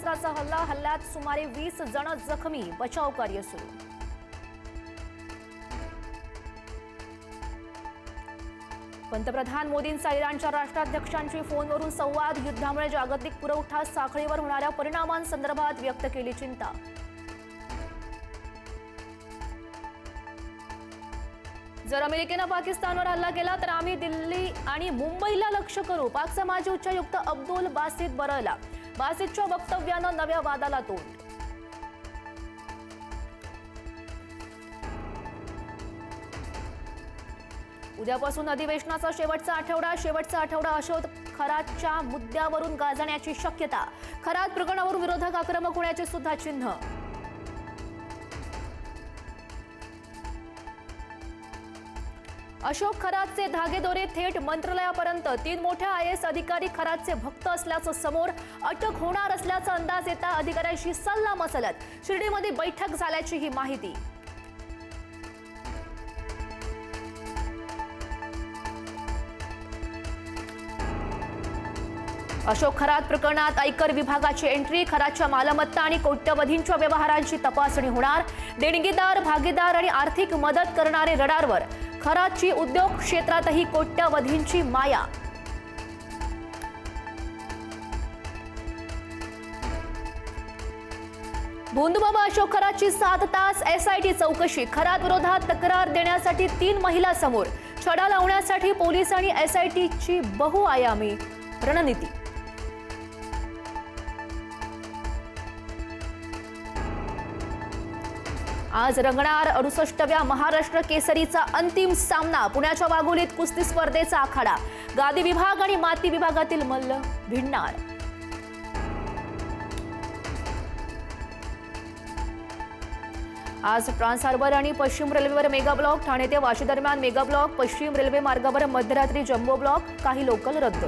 क्षेपणास्त्राचा हल्ल्यात सुमारे 20 जण जखमी, बचाव कार्य सुरू. पंतप्रधान मोदींचा इराणच्या राष्ट्राध्यक्षांशी फोनवरून संवाद. युद्धामुळे जागतिक पुरवठा साखळीवर होणाऱ्या परिणामांसंदर्भात व्यक्त केली चिंता. जर अमेरिकेनं पाकिस्तानवर हल्ला केला तर आम्ही दिल्ली आणि मुंबईला लक्ष्य करू. पाकचा माजी उच्चायुक्त अब्दुल बासित बरळला. बासितच्या वक्तव्यानं नव्या वादाला तोंड. उद्यापासून अधिवेशनाचा शेवटचा आठवडा अशोक खरातच्या मुद्द्यावरून गाजण्याची शक्यता. खरात प्रकरणावरून विरोधक आक्रमक होण्याचे सुद्धा चिन्ह. अशोक खरातचे धागेदोरे थेट मंत्रालयापर्यंत. 3 मोठ्या IAS अधिकारी खरातचे भक्त असल्याचं समोर. अटक होणार असल्याचा अंदाज येता अधिकाऱ्यांशी सल्लामसलत. शिर्डीमध्ये बैठक झाल्याची ही माहिती. अशोक खरात प्रकरणात आयकर विभागाची एंट्री. खरातच्या मालमत्ता आणि कोट्यवधींच्या व्यवहारांची तपासणी होणार. देणगीदार, भागीदार आणि आर्थिक मदत करणारे रडारवर. खरातची उद्योग क्षेत्रातही कोट्यवधींची माया. भोंदूबाबा अशोक खरातची 7 तास SIT चौकशी. खरात विरोधात तक्रार देण्यासाठी 3 महिला समोर. छडा लावण्यासाठी पोलीस आणि SITची बहुआयामी रणनीती. आज रंगणार 68व्या महाराष्ट्र केसरीचा अंतिम सामना. पुण्याच्या वाघोलीत कुस्ती स्पर्धेचा आखाडा. गादी विभाग आणि माती विभागातील मल्ल भिडणार. आज ट्रान्स हार्बर आणि पश्चिम रेल्वेवर मेगा ब्लॉक. ठाणे ते वाशी दरम्यान मेगा ब्लॉक. पश्चिम रेल्वे मार्गावर मध्यरात्री जम्बो ब्लॉक. काही लोकल रद्द.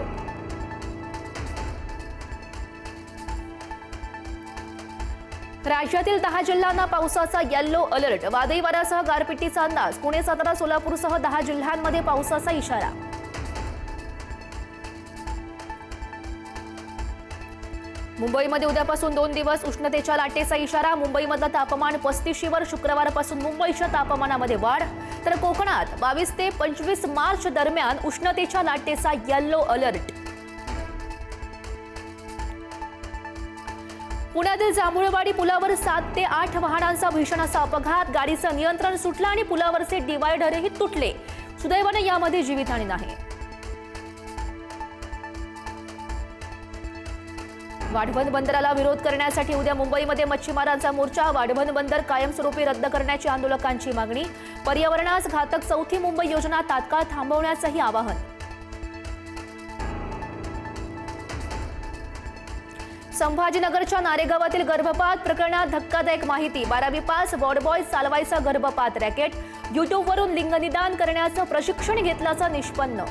राज्यातील 10 जिल्ह्यांना पावसाचा येलो अलर्ट. वादळी वाऱ्यासह गारपिटीचा अंदाज. पुणे, सातारा, सोलापूरसह 10 जिल्ह्यांमध्ये पावसाचा इशारा. मुंबईमध्ये उद्यापासून 2 दिवस उष्णतेच्या लाटेचा इशारा. मुंबईमधलं तापमान 35वर. शुक्रवारपासून मुंबईच्या तापमानामध्ये वाढ. तर कोकणात 22 ते 25 मार्च दरम्यान उष्णतेच्या लाटेचा येलो अलर्ट. पुण्यातील जांभूळवाडी पुलावर 7 ते 8 वाहनांचा भीषण असा अपघात. गाडीचं नियंत्रण सुटलं आणि पुलावरचे डिवायडरही तुटले. सुदैवाने यामध्ये जीवितहानी नाही. वाढवण बंदराला विरोध करण्यासाठी उद्या मुंबईमध्ये मच्छीमारांचा मोर्चा. वाढवण बंदर कायमस्वरूपी रद्द करण्याची आंदोलकांची मागणी. पर्यावरणास घातक 4थी मुंबई योजना तात्काळ थांबवण्याचंही आवाहन. संभाजीनगरच्या नारेगावातील गर्भपात प्रकरणात धक्कादायक माहिती. 12वी पास वॉर्ड बॉय चालवायचा गर्भपात रॅकेट. युट्यूबवरून लिंगनिदान करण्याचं प्रशिक्षण घेतल्याचं निष्पन्न.